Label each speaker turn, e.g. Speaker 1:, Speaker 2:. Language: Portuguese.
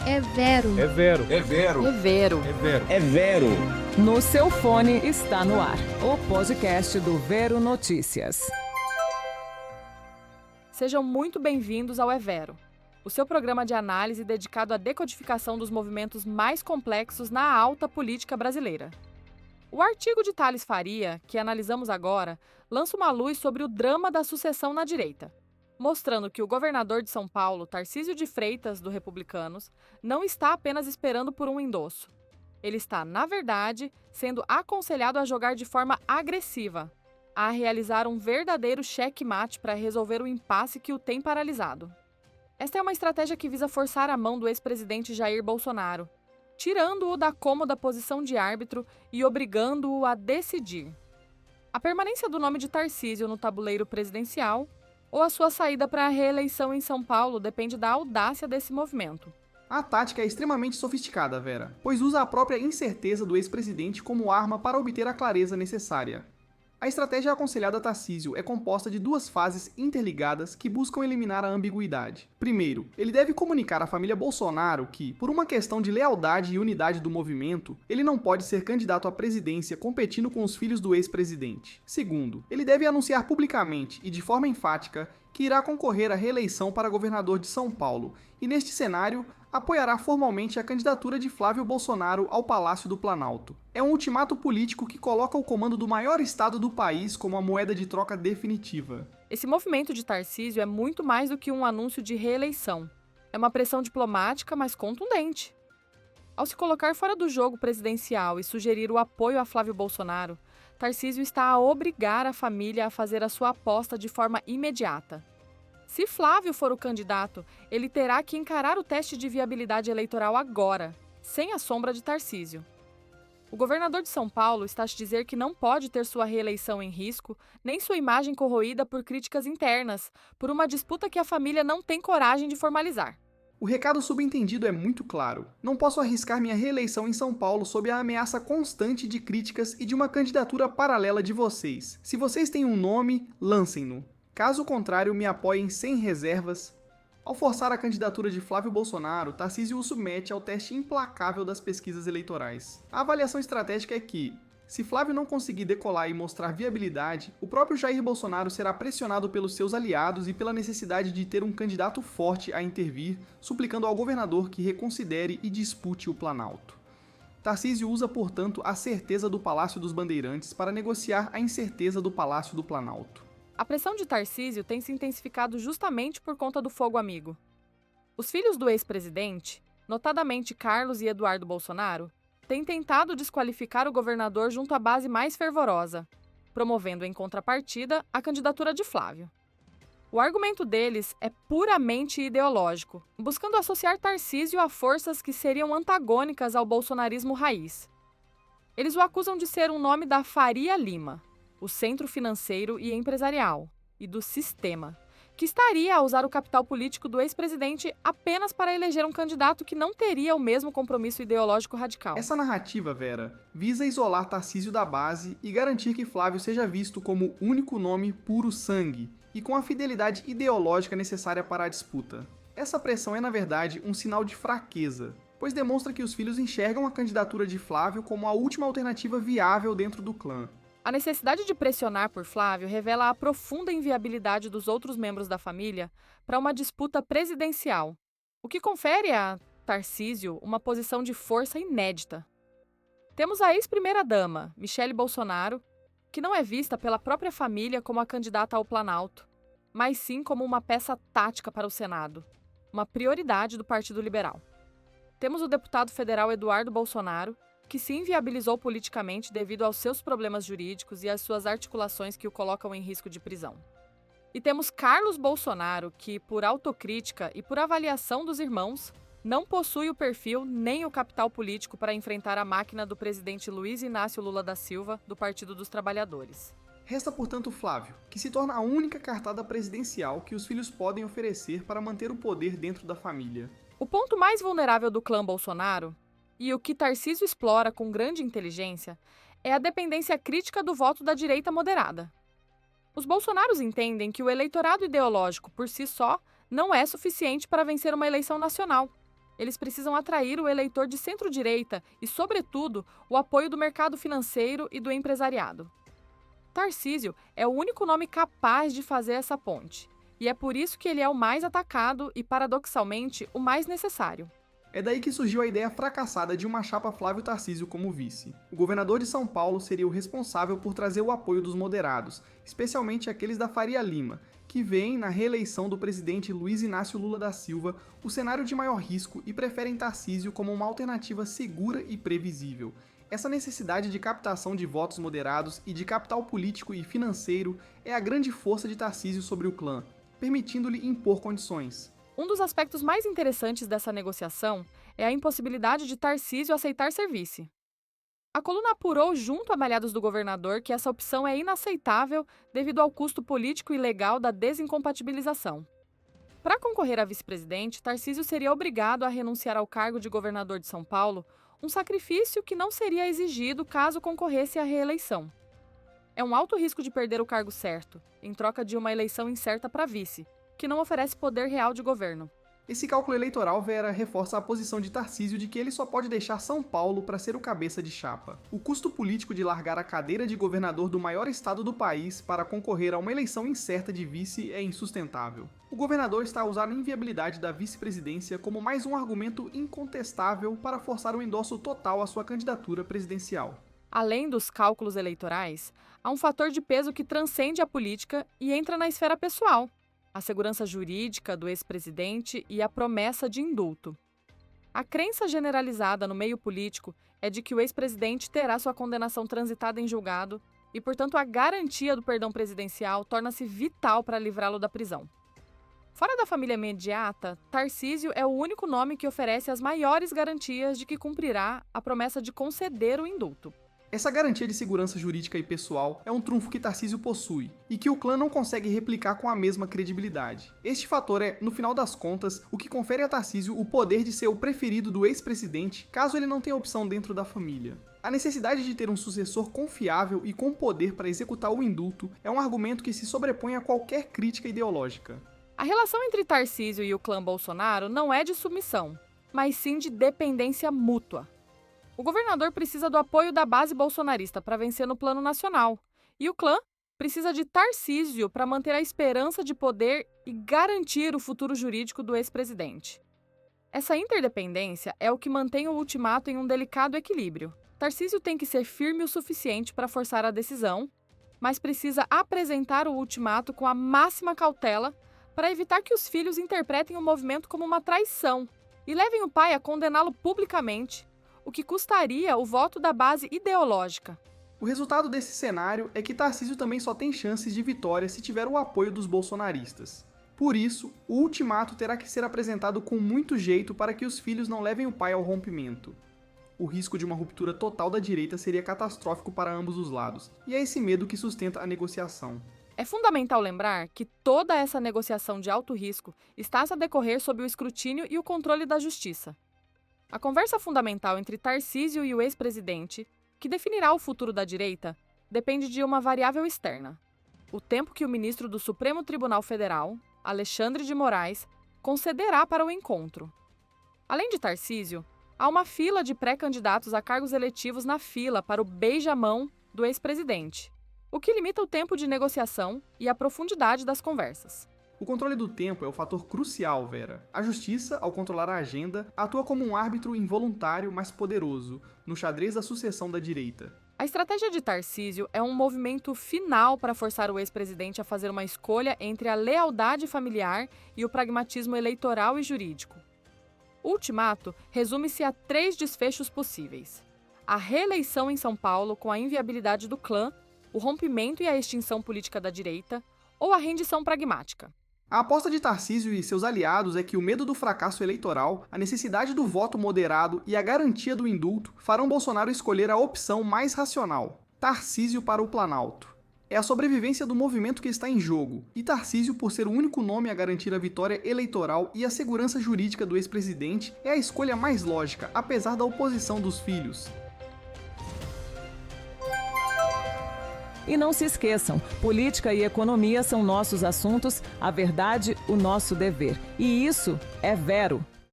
Speaker 1: É Vero.
Speaker 2: É Vero.
Speaker 3: É Vero.
Speaker 4: É Vero.
Speaker 2: É Vero.
Speaker 3: É Vero.
Speaker 5: No seu fone está no ar o podcast do Vero Notícias.
Speaker 4: Sejam muito bem-vindos ao É Vero, o seu programa de análise dedicado à decodificação dos movimentos mais complexos na alta política brasileira. O artigo de Thales Faria, que analisamos agora, lança uma luz sobre o drama da sucessão na direita, mostrando que o governador de São Paulo, Tarcísio de Freitas, do Republicanos, não está apenas esperando por um endosso. Ele está, na verdade, sendo aconselhado a jogar de forma agressiva, a realizar um verdadeiro checkmate para resolver o impasse que o tem paralisado. Esta é uma estratégia que visa forçar a mão do ex-presidente Jair Bolsonaro, tirando-o da cômoda posição de árbitro e obrigando-o a decidir. A permanência do nome de Tarcísio no tabuleiro presidencial ou a sua saída para a reeleição em São Paulo depende da audácia desse movimento.
Speaker 6: A tática é extremamente sofisticada, Vera, pois usa a própria incerteza do ex-presidente como arma para obter a clareza necessária. A estratégia aconselhada a Tarcísio é composta de duas fases interligadas que buscam eliminar a ambiguidade. Primeiro, ele deve comunicar à família Bolsonaro que, por uma questão de lealdade e unidade do movimento, ele não pode ser candidato à presidência competindo com os filhos do ex-presidente. Segundo, ele deve anunciar publicamente e de forma enfática que irá concorrer à reeleição para governador de São Paulo e, neste cenário, apoiará formalmente a candidatura de Flávio Bolsonaro ao Palácio do Planalto. É um ultimato político que coloca o comando do maior estado do país como a moeda de troca definitiva.
Speaker 4: Esse movimento de Tarcísio é muito mais do que um anúncio de reeleição. É uma pressão diplomática, mas contundente. Ao se colocar fora do jogo presidencial e sugerir o apoio a Flávio Bolsonaro, Tarcísio está a obrigar a família a fazer a sua aposta de forma imediata. Se Flávio for o candidato, ele terá que encarar o teste de viabilidade eleitoral agora, sem a sombra de Tarcísio. O governador de São Paulo está a dizer que não pode ter sua reeleição em risco, nem sua imagem corroída por críticas internas, por uma disputa que a família não tem coragem de formalizar.
Speaker 6: O recado subentendido é muito claro. Não posso arriscar minha reeleição em São Paulo sob a ameaça constante de críticas e de uma candidatura paralela de vocês. Se vocês têm um nome, lancem-no. Caso contrário, me apoiem sem reservas. Ao forçar a candidatura de Flávio Bolsonaro, Tarcísio o submete ao teste implacável das pesquisas eleitorais. A avaliação estratégica é que, se Flávio não conseguir decolar e mostrar viabilidade, o próprio Jair Bolsonaro será pressionado pelos seus aliados e pela necessidade de ter um candidato forte a intervir, suplicando ao governador que reconsidere e dispute o Planalto. Tarcísio usa, portanto, a certeza do Palácio dos Bandeirantes para negociar a incerteza do Palácio do Planalto.
Speaker 4: A pressão de Tarcísio tem se intensificado justamente por conta do fogo amigo. Os filhos do ex-presidente, notadamente Carlos e Eduardo Bolsonaro, têm tentado desqualificar o governador junto à base mais fervorosa, promovendo em contrapartida a candidatura de Flávio. O argumento deles é puramente ideológico, buscando associar Tarcísio a forças que seriam antagônicas ao bolsonarismo raiz. Eles o acusam de ser um nome da Faria Lima, o centro financeiro e empresarial, e do sistema, que estaria a usar o capital político do ex-presidente apenas para eleger um candidato que não teria o mesmo compromisso ideológico radical.
Speaker 6: Essa narrativa, Vera, visa isolar Tarcísio da base e garantir que Flávio seja visto como único nome puro sangue e com a fidelidade ideológica necessária para a disputa. Essa pressão é, na verdade, um sinal de fraqueza, pois demonstra que os filhos enxergam a candidatura de Flávio como a última alternativa viável dentro do clã.
Speaker 4: A necessidade de pressionar por Flávio revela a profunda inviabilidade dos outros membros da família para uma disputa presidencial, o que confere a Tarcísio uma posição de força inédita. Temos a ex-primeira-dama, Michele Bolsonaro, que não é vista pela própria família como a candidata ao Planalto, mas sim como uma peça tática para o Senado, uma prioridade do Partido Liberal. Temos o deputado federal Eduardo Bolsonaro, que se inviabilizou politicamente devido aos seus problemas jurídicos e às suas articulações que o colocam em risco de prisão. E temos Carlos Bolsonaro, que, por autocrítica e por avaliação dos irmãos, não possui o perfil nem o capital político para enfrentar a máquina do presidente Luiz Inácio Lula da Silva, do Partido dos Trabalhadores.
Speaker 6: Resta, portanto, Flávio, que se torna a única cartada presidencial que os filhos podem oferecer para manter o poder dentro da família.
Speaker 4: O ponto mais vulnerável do clã Bolsonaro, e o que Tarcísio explora com grande inteligência, é a dependência crítica do voto da direita moderada. Os bolsonaros entendem que o eleitorado ideológico por si só não é suficiente para vencer uma eleição nacional. eles precisam atrair o eleitor de centro-direita e, sobretudo, o apoio do mercado financeiro e do empresariado. Tarcísio é o único nome capaz de fazer essa ponte, e é por isso que ele é o mais atacado e, paradoxalmente, o mais necessário.
Speaker 6: É daí que surgiu a ideia fracassada de uma chapa Flávio Tarcísio como vice. O governador de São Paulo seria o responsável por trazer o apoio dos moderados, especialmente aqueles da Faria Lima, que veem na reeleição do presidente Luiz Inácio Lula da Silva o cenário de maior risco e preferem Tarcísio como uma alternativa segura e previsível. Essa necessidade de captação de votos moderados e de capital político e financeiro é a grande força de Tarcísio sobre o clã, permitindo-lhe impor condições.
Speaker 4: Um dos aspectos mais interessantes dessa negociação é a impossibilidade de Tarcísio aceitar ser vice. A coluna apurou junto a malhados do governador que essa opção é inaceitável devido ao custo político e legal da desincompatibilização. Para concorrer a vice-presidente, Tarcísio seria obrigado a renunciar ao cargo de governador de São Paulo, um sacrifício que não seria exigido caso concorresse à reeleição. É um alto risco de perder o cargo certo, em troca de uma eleição incerta para vice, que não oferece poder real de governo.
Speaker 6: Esse cálculo eleitoral, Vera, reforça a posição de Tarcísio de que ele só pode deixar São Paulo para ser o cabeça de chapa. O custo político de largar a cadeira de governador do maior estado do país para concorrer a uma eleição incerta de vice é insustentável. O governador está a usar a inviabilidade da vice-presidência como mais um argumento incontestável para forçar o endosso total à sua candidatura presidencial.
Speaker 4: Além dos cálculos eleitorais, há um fator de peso que transcende a política e entra na esfera pessoal: a segurança jurídica do ex-presidente e a promessa de indulto. A crença generalizada no meio político é de que o ex-presidente terá sua condenação transitada em julgado e, portanto, a garantia do perdão presidencial torna-se vital para livrá-lo da prisão. Fora da família imediata, Tarcísio é o único nome que oferece as maiores garantias de que cumprirá a promessa de conceder o indulto.
Speaker 6: Essa garantia de segurança jurídica e pessoal é um trunfo que Tarcísio possui e que o clã não consegue replicar com a mesma credibilidade. Este fator é, no final das contas, o que confere a Tarcísio o poder de ser o preferido do ex-presidente caso ele não tenha opção dentro da família. A necessidade de ter um sucessor confiável e com poder para executar o indulto é um argumento que se sobrepõe a qualquer crítica ideológica.
Speaker 4: A relação entre Tarcísio e o clã Bolsonaro não é de submissão, mas sim de dependência mútua. O governador precisa do apoio da base bolsonarista para vencer no plano nacional, e o clã precisa de Tarcísio para manter a esperança de poder e garantir o futuro jurídico do ex-presidente. Essa interdependência é o que mantém o ultimato em um delicado equilíbrio. Tarcísio tem que ser firme o suficiente para forçar a decisão, mas precisa apresentar o ultimato com a máxima cautela para evitar que os filhos interpretem o movimento como uma traição e levem o pai a condená-lo publicamente, o que custaria o voto da base ideológica.
Speaker 6: O resultado desse cenário é que Tarcísio também só tem chances de vitória se tiver o apoio dos bolsonaristas. Por isso, o ultimato terá que ser apresentado com muito jeito para que os filhos não levem o pai ao rompimento. O risco de uma ruptura total da direita seria catastrófico para ambos os lados, e é esse medo que sustenta a negociação.
Speaker 4: É fundamental lembrar que toda essa negociação de alto risco está a decorrer sob o escrutínio e o controle da justiça. A conversa fundamental entre Tarcísio e o ex-presidente, que definirá o futuro da direita, depende de uma variável externa: o tempo que o ministro do Supremo Tribunal Federal, Alexandre de Moraes, concederá para o encontro. Além de Tarcísio, há uma fila de pré-candidatos a cargos eletivos na fila para o beijamão do ex-presidente, o que limita o tempo de negociação e a profundidade das conversas.
Speaker 6: O controle do tempo é o fator crucial, Vera. A justiça, ao controlar a agenda, atua como um árbitro involuntário, mas poderoso, no xadrez da sucessão da direita.
Speaker 4: A estratégia de Tarcísio é um movimento final para forçar o ex-presidente a fazer uma escolha entre a lealdade familiar e o pragmatismo eleitoral e jurídico. O ultimato resume-se a 3 desfechos possíveis: a reeleição em São Paulo com a inviabilidade do clã, o rompimento e a extinção política da direita, ou a rendição pragmática.
Speaker 6: A aposta de Tarcísio e seus aliados é que o medo do fracasso eleitoral, a necessidade do voto moderado e a garantia do indulto farão Bolsonaro escolher a opção mais racional: Tarcísio para o Planalto. É a sobrevivência do movimento que está em jogo, e Tarcísio, por ser o único nome a garantir a vitória eleitoral e a segurança jurídica do ex-presidente, é a escolha mais lógica, apesar da oposição dos filhos.
Speaker 5: E não se esqueçam, política e economia são nossos assuntos, a verdade, o nosso dever. E isso é Vero.